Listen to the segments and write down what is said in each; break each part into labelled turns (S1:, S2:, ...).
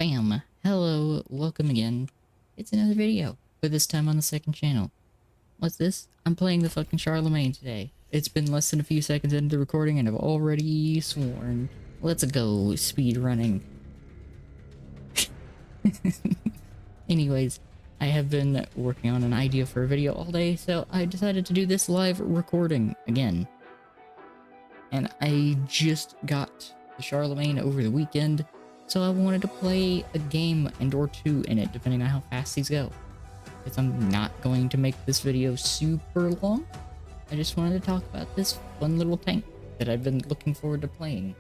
S1: Bam! Hello, welcome again. It's another video, but this time on the second channel. What's this? I'm playing the fucking Charlemagne today. It's been less than a few seconds into the recording and I've already sworn. Let's go, speed running. Anyways, I have been working on an idea for a video all day, so I decided to do this live recording again. And I just got the Charlemagne over the weekend, so I wanted to play a game and or two in it, depending on how fast these go. Because I'm not going to make this video super long. I just wanted to talk about this fun little tank that I've been looking forward to playing.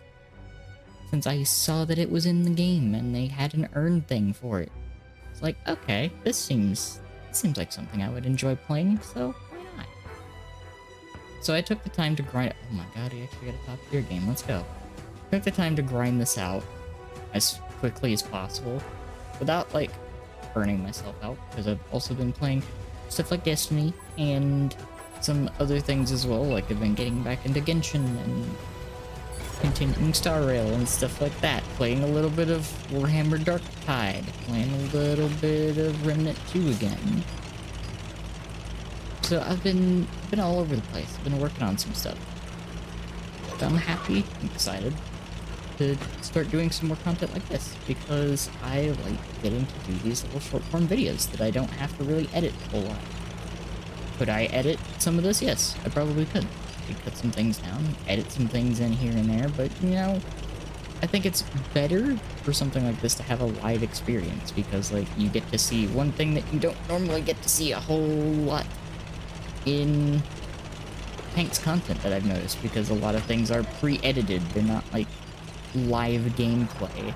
S1: Since I saw that it was in the game and they had an earn thing for it. It's like, okay, this seems like something I would enjoy playing, so why not? So I took the time to grind. Oh my god, he actually got a top tier game. Let's go. Took the time to grind this out as quickly as possible without like burning myself out, because I've also been playing stuff like Destiny and some other things as well. Like I've been getting back into Genshin and continuing Star Rail and stuff like that. Playing a little bit of Warhammer Dark Tide. Playing a little bit of Remnant 2 again. So I've been all over the place. I've been working on some stuff. But I'm happy, I'm excited to start doing some more content like this, because I like getting to do these little short form videos that I don't have to really edit a whole lot. Could I edit some of this? Yes, I probably could. I could cut some things down, edit some things in here and there, but you know, I think it's better for something like this to have a live experience, because like you get to see one thing that you don't normally get to see a whole lot in Tank's content that I've noticed, because a lot of things are pre-edited. They're not like live gameplay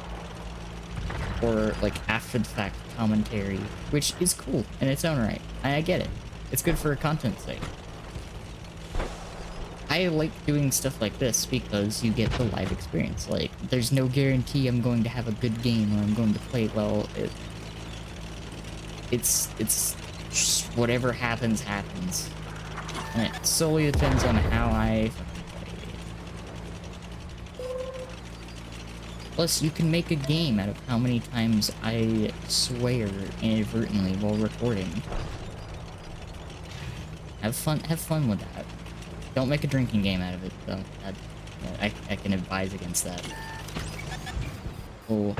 S1: or like after the fact commentary, which is cool in its own right. I get it. It's good for content's sake. I like doing stuff like this because you get the live experience. Like, there's no guarantee I'm going to have a good game or I'm going to play well. It's just whatever happens, happens. And it solely depends on how I play. Plus, you can make a game out of how many times I swear inadvertently while recording. Have fun with that. Don't make a drinking game out of it, though. I can advise against that. Will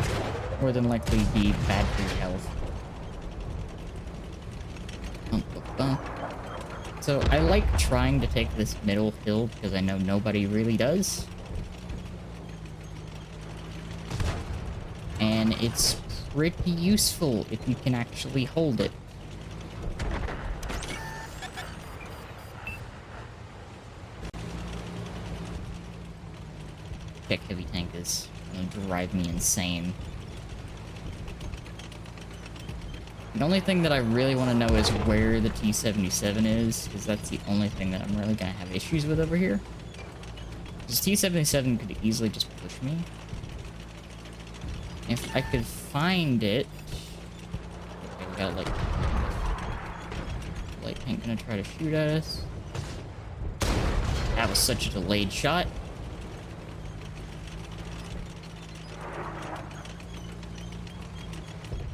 S1: more than likely be bad for your health. So I like trying to take this middle hill because I know nobody really does. And it's pretty useful if you can actually hold it. Tech heavy tank is going to drive me insane. The only thing that I really want to know is where the T-77 is, because that's the only thing that I'm really going to have issues with over here. Because T-77 could easily just push me. If I could find it... Okay, we got like... Light tank gonna try to shoot at us. That was such a delayed shot.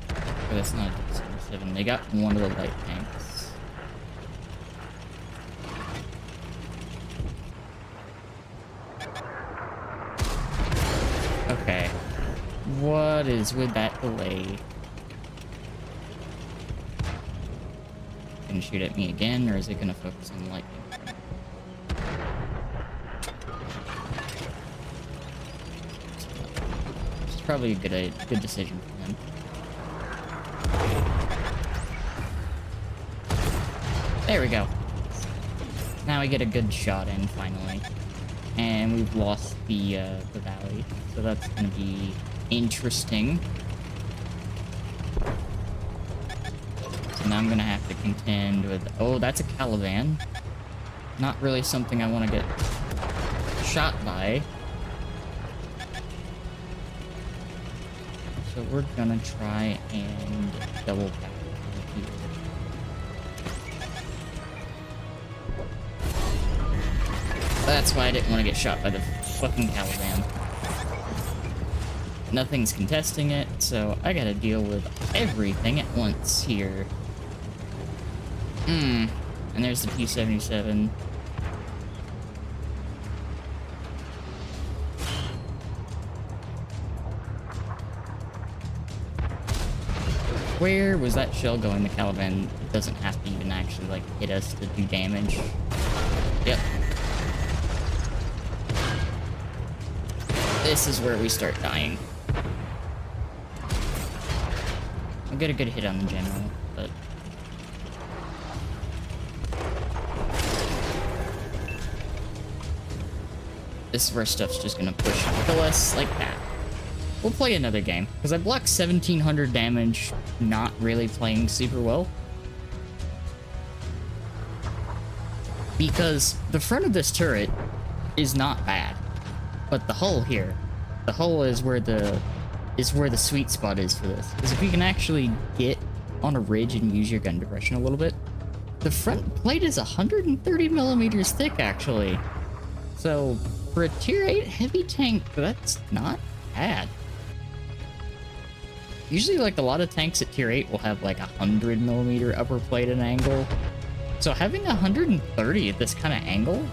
S1: Oh, that's not a T-77. They got one of the light tanks. Okay. What is with that delay? Gonna shoot at me again, or is it gonna focus on lightning? It's probably a good decision for him. There we go. Now we get a good shot in finally, and we've lost the valley, so that's gonna be interesting. So now I'm gonna have to contend with... Oh, that's a Caliban. Not really something I want to get shot by. So we're gonna try and double back here. That's why I didn't want to get shot by the fucking Caliban. Nothing's contesting it, so I gotta deal with everything at once here. And there's the P-77. Where was that shell going? The Caliban doesn't have to even actually, like, hit us to do damage. Yep. This is where we start dying. I'll get a good hit on the general, but... this is where stuff's just gonna push and kill us like that. We'll play another game, because I blocked 1700 damage, not really playing super well. Because the front of this turret is not bad, but the hull here, the hull is where the sweet spot is for this. Because if you can actually get on a ridge and use your gun depression a little bit, the front plate is 130 millimeters thick, actually. So for a tier 8 heavy tank, that's not bad. Usually, like, a lot of tanks at tier 8 will have, like, 100 millimeter upper plate and angle. So having 130 at this kind of angle,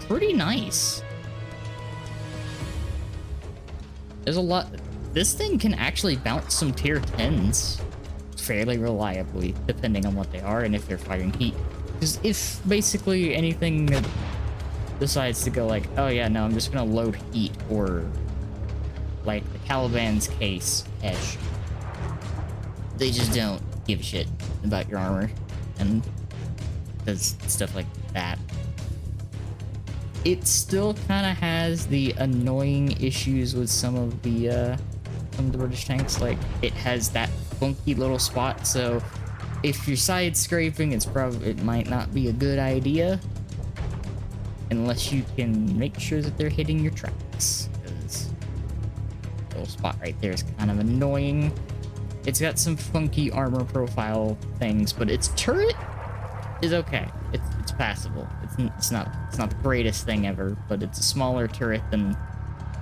S1: pretty nice. There's a lot... this thing can actually bounce some tier 10s fairly reliably, depending on what they are and if they're firing heat. Because if basically anything decides to go like, oh yeah, no, I'm just gonna load heat, or... like the Caliban's case, Esh. They just don't give a shit about your armor and does stuff like that. It still kind of has the annoying issues with some of the British tanks. Like, it has that funky little spot, so if you're side scraping, it might not be a good idea unless you can make sure that they're hitting your tracks. Little spot right there is kind of annoying. It's got some funky armor profile things, but its turret is okay. It's passable. It's not the greatest thing ever, but it's a smaller turret than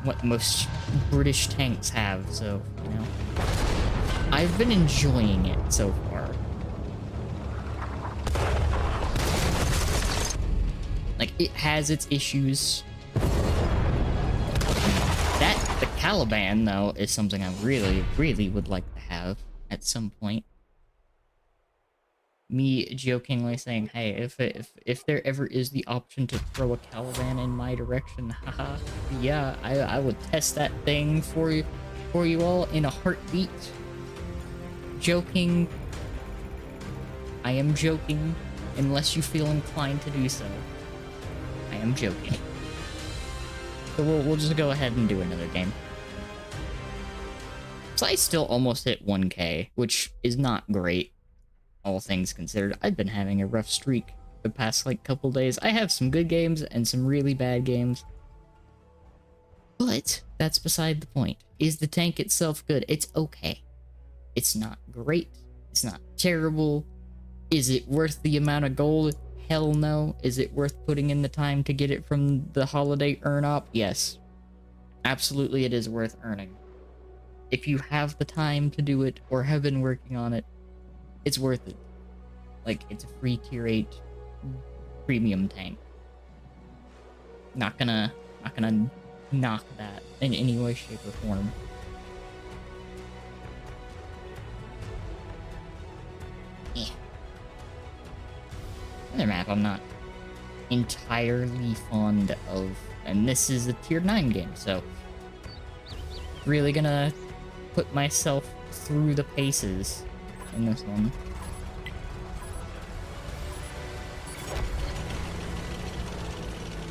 S1: what most British tanks have, so, you know. I've been enjoying it so far. Like, it has its issues. The Caliban, though, is something I really, really would like to have at some point. Me jokingly saying, hey, if there ever is the option to throw a Caliban in my direction, haha, yeah, I would test that thing for you all in a heartbeat. Joking. I am joking, unless you feel inclined to do so. I am joking. So we'll just go ahead and do another game. So I still almost hit 1K, which is not great, all things considered. I've been having a rough streak the past, like, couple days. I have some good games and some really bad games. But that's beside the point. Is the tank itself good? It's okay. It's not great. It's not terrible. Is it worth the amount of gold? Hell no. Is it worth putting in the time to get it from the holiday earn-op? Yes. Absolutely, it is worth earning. If you have the time to do it, or have been working on it, it's worth it. Like, it's a free tier 8 premium tank. Not gonna knock that in any way, shape, or form. Yeah. Another map I'm not entirely fond of, and this is a tier 9 game, so really gonna put myself through the paces in this one.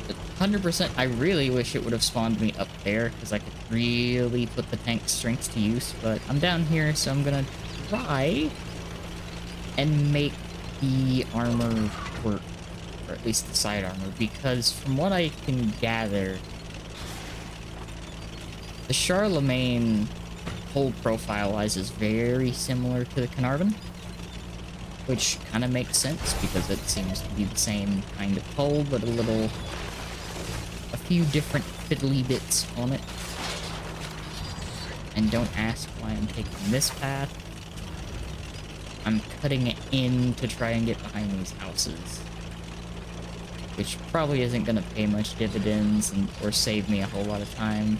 S1: But 100%, I really wish it would have spawned me up there, because I could really put the tank's strengths to use, but I'm down here, so I'm gonna try and make the armor work, or at least the side armor, because from what I can gather, the Charlemagne hull profile-wise is very similar to the Carnarvon, which kind of makes sense because it seems to be the same kind of hull, but a few different fiddly bits on it. And don't ask why I'm taking this path. I'm cutting it in to try and get behind these houses. Which probably isn't going to pay much dividends or save me a whole lot of time.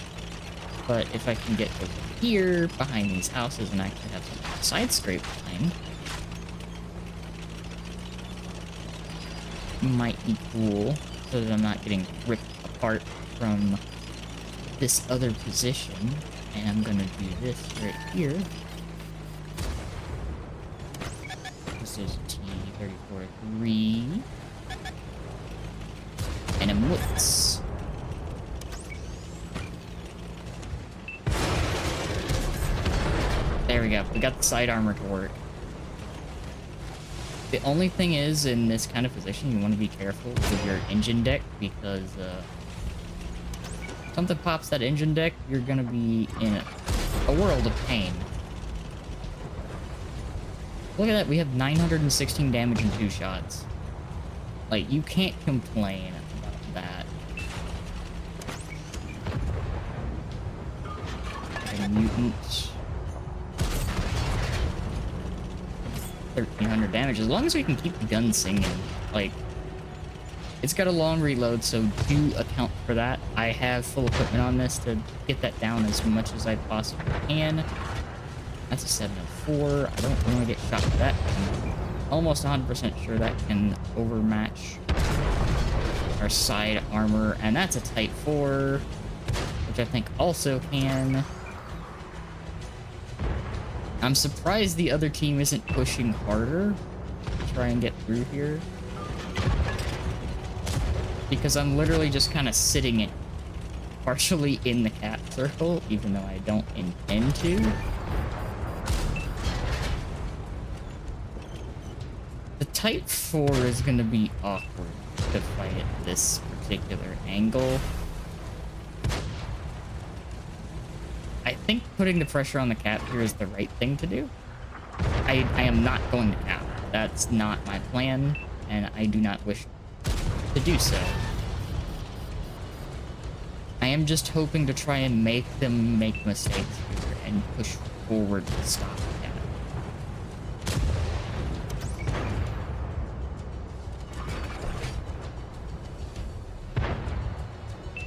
S1: But if I can get over here, behind these houses, and actually have some side scrape behind, might be cool, so that I'm not getting ripped apart from this other position. And I'm gonna do this right here. This is T-34-3. And a Mutz. There we go. We got the side armor to work. The only thing is, in this kind of position, you want to be careful with your engine deck, because something pops that engine deck, you're gonna be in a world of pain. Look at that, we have 916 damage in 2 shots. Like, you can't complain about that. A mutant. 1,300 damage, as long as we can keep the gun singing. Like, it's got a long reload, so do account for that. I have full equipment on this to get that down as much as I possibly can. That's a 704. I don't want to get shot with that. I'm almost 100% sure that can overmatch our side armor, and that's a Type 4, which I think also can. I'm surprised the other team isn't pushing harder to try and get through here. Because I'm literally just kind of sitting it partially in the cat circle, even though I don't intend to. The Type 4 is going to be awkward to fight at this particular angle. I think putting the pressure on the cap here is the right thing to do. I am not going to cap. That's not my plan, and I do not wish to do so. I am just hoping to try and make them make mistakes here and push forward to stop that.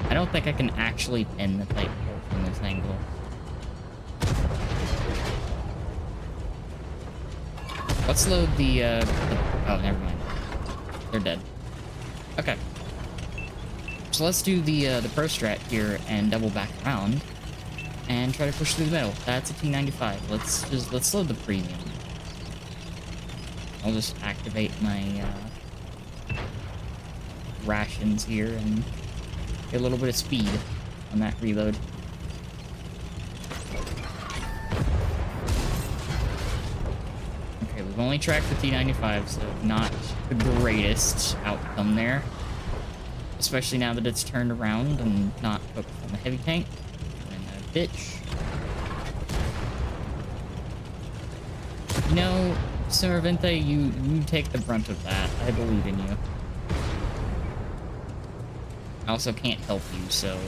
S1: I don't think I can actually pin the Type 4 from this angle. Let's load the oh, never mind. They're dead. Okay. So let's do the pro strat here and double back around and try to push through the middle. That's a T95. Let's load the premium. I'll just activate my rations here and get a little bit of speed on that reload. Okay, we've only tracked the T95, so not the greatest outcome there. Especially now that it's turned around and not focused on the heavy tank. And a bitch. You know, Somervente, you take the brunt of that. I believe in you. I also can't help you, so...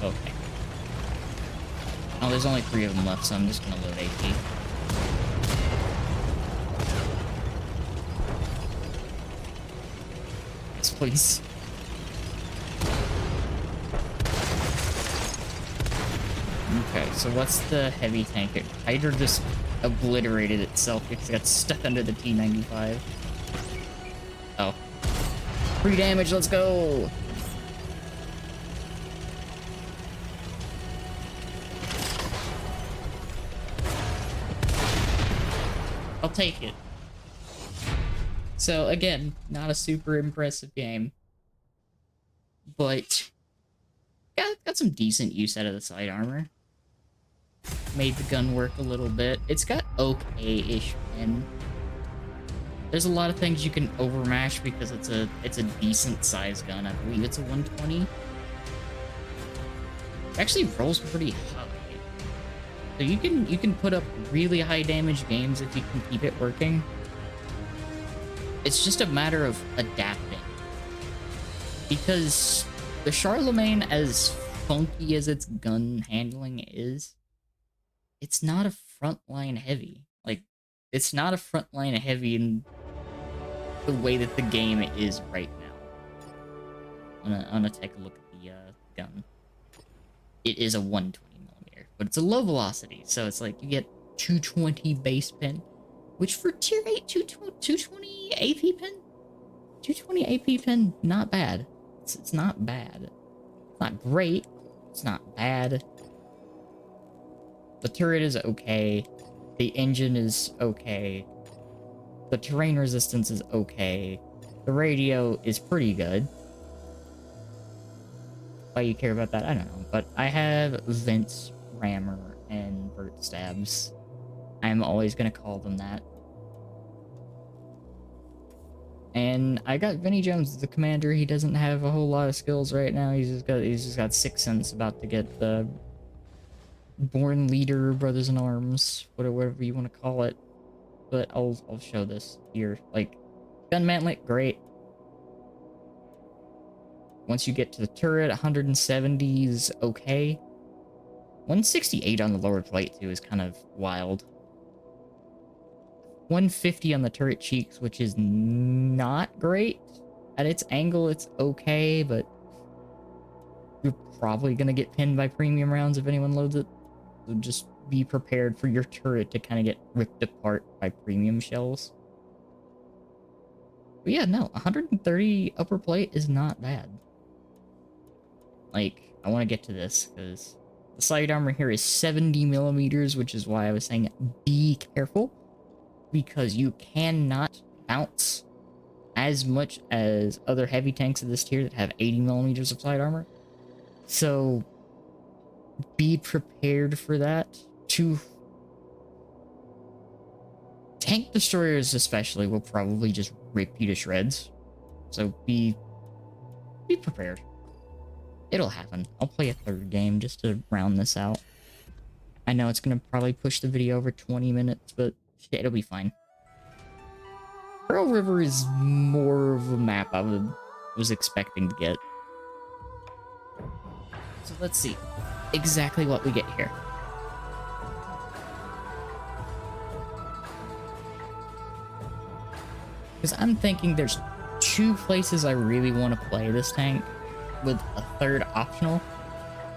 S1: Okay. Oh, there's only 3 of them left, so I'm just gonna load AP. Yes, please. Okay, so what's the heavy tank? Hydra just obliterated itself because it got stuck under the T95. Oh. Free damage, let's go! I'll take it. So, again, not a super impressive game. But, yeah, got some decent use out of the side armor. Made the gun work a little bit. It's got okay-ish pin. There's a lot of things you can overmatch because it's a decent size gun. I believe it's a 120. It actually rolls pretty high. So you can put up really high damage games if you can keep it working. It's just a matter of adapting. Because the Charlemagne, as funky as its gun handling is, it's not a frontline heavy. Like, it's not a frontline heavy in the way that the game is right now. I'm gonna take a look at the gun. It is a 120mm, but it's a low velocity, so it's like you get 220 base pin, which for tier 8, 220 AP pin? 220 AP pin, not bad. It's not bad. It's not great. It's not bad. The turret is okay. The engine is okay. The terrain resistance is okay. The radio is pretty good. Why you care about that, I don't know. But I have Vince, Rammer, and Bert Stabs. I'm always gonna call them that. And I got Vinnie Jones as the commander. He doesn't have a whole lot of skills right now. He's just got 6 cents, about to get the Born Leader, Brothers in Arms, whatever you want to call it. But I'll show this here. Like, gun mantlet, great. Once you get to the turret, 170 is okay. 168 on the lower plate too is kind of wild. 150 on the turret cheeks, which is not great. At its angle, it's okay, but you're probably gonna get pinned by premium rounds if anyone loads it. So just be prepared for your turret to kind of get ripped apart by premium shells. But yeah, no, 130 upper plate is not bad. Like, I want to get to this, because the side armor here is 70mm, which is why I was saying be careful. Because you cannot bounce as much as other heavy tanks of this tier that have 80mm of side armor. So be prepared for that. Tank destroyers especially will probably just rip you to shreds. So be prepared. It'll happen. I'll play a third game just to round this out. I know it's gonna probably push the video over 20 minutes, but shit, it'll be fine. Pearl River is more of a map I was expecting to get. So let's see exactly what we get here. Because I'm thinking there's 2 places I really want to play this tank, with a third optional.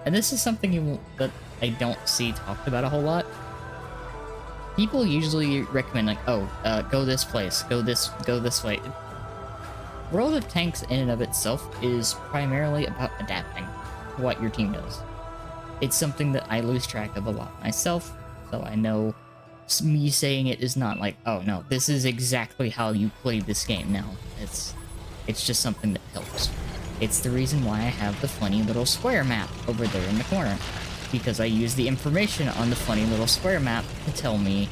S1: And this is something that I don't see talked about a whole lot. People usually recommend, like, oh, go this place, go this way. World of Tanks in and of itself is primarily about adapting to what your team does. It's something that I lose track of a lot myself, so I know me saying it is not like, oh no, this is exactly how you play this game. No, it's just something that helps. It's the reason why I have the funny little square map over there in the corner. Because I use the information on the funny little square map to tell me,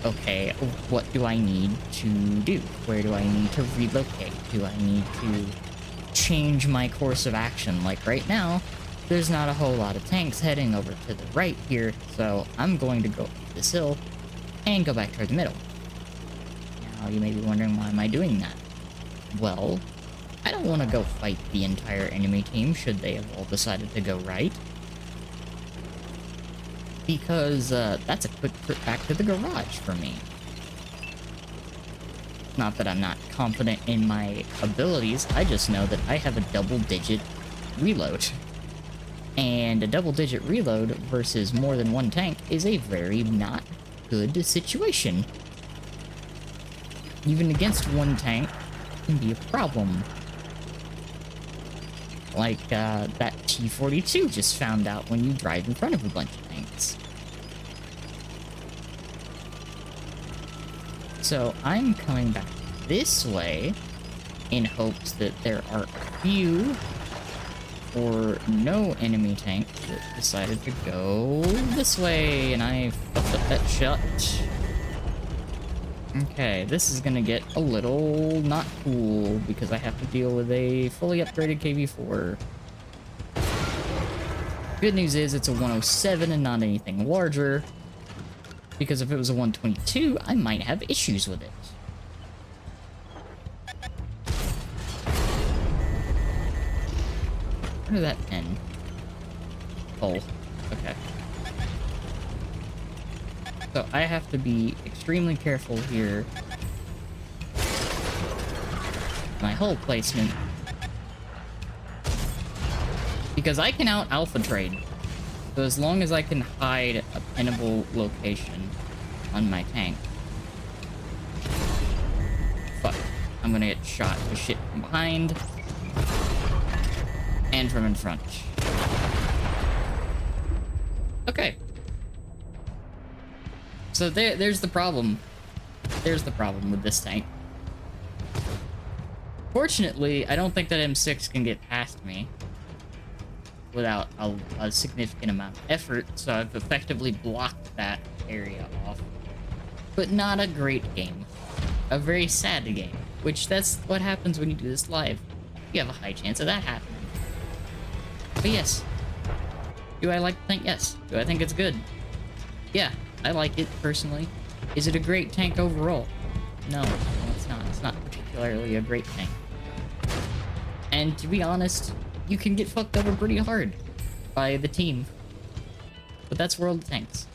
S1: okay, what do I need to do? Where do I need to relocate? Do I need to change my course of action? Like right now, there's not a whole lot of tanks heading over to the right here, so I'm going to go up this hill and go back toward the middle. Now, you may be wondering, why am I doing that? Well, I don't want to go fight the entire enemy team should they have all decided to go right. Because that's a quick trip back to the garage for me. Not that I'm not confident in my abilities, I just know that I have a double-digit reload. And a double-digit reload versus more than one tank is a very not good situation. Even against one tank can be a problem. Like that T-42 just found out when you drive in front of a bunch of tanks. So I'm coming back this way in hopes that there are a few or no enemy tanks that decided to go this way, and I fucked up that shot. Okay, this is gonna get a little not cool because I have to deal with a fully upgraded KV-4. Good news is it's a 107 and not anything larger, because if it was a 122, I might have issues with it. Where did that end? pull. Okay. So I have to be extremely careful here. My hull placement. Because I can out alpha trade. So as long as I can hide a pinnable location on my tank. Fuck. I'm gonna get shot to shit from behind. And from in front. Okay. So there's the problem. There's the problem with this tank. Fortunately, I don't think that M6 can get past me without a significant amount of effort, so I've effectively blocked that area off. But not a great game. A very sad game, which that's what happens when you do this live. You have a high chance of that happening. But yes. Do I like the tank? Yes. Do I think it's good? Yeah, I like it personally. Is it a great tank overall? No, it's not. It's not particularly a great tank. And to be honest, you can get fucked over pretty hard by the team. But that's World of Tanks.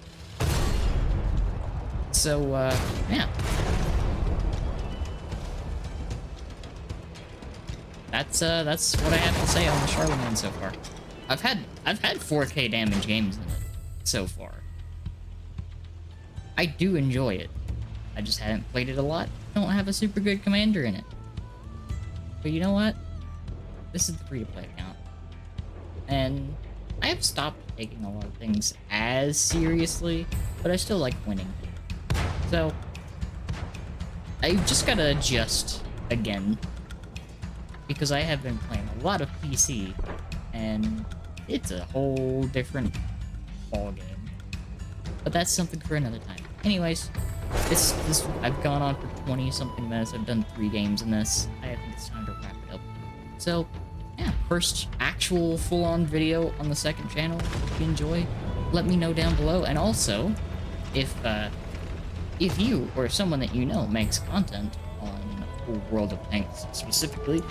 S1: So, yeah. That's what I have to say on the Charlemagne so far. I've had 4K damage games in it so far. I do enjoy it. I just haven't played it a lot. Don't have a super good commander in it. But you know what? This is the free-to-play account. And I have stopped taking a lot of things as seriously, but I still like winning. So, I've just gotta adjust again. Because I have been playing a lot of PC, and it's a whole different ballgame. But that's something for another time. Anyways, this I've gone on for 20-something minutes. I've done 3 games in this. I think it's time to wrap it up. So, yeah, first actual full-on video on the second channel. If you enjoy, let me know down below. And also, if you or someone that you know makes content on World of Tanks specifically,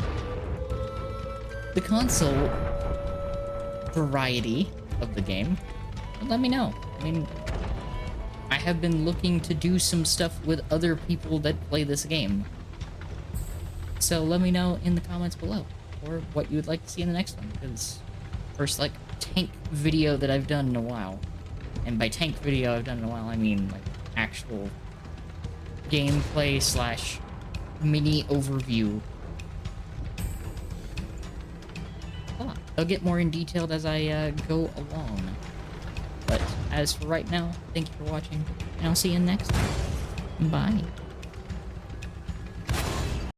S1: the console variety of the game, let me know. I mean, I have been looking to do some stuff with other people that play this game. So let me know in the comments below, or what you would like to see in the next one, because first, like, tank video that I've done in a while. And by tank video I've done in a while, I mean, like, actual gameplay slash mini overview. I'll get more in detail as I go along. But as for right now, thank you for watching, and I'll see you next time. Bye.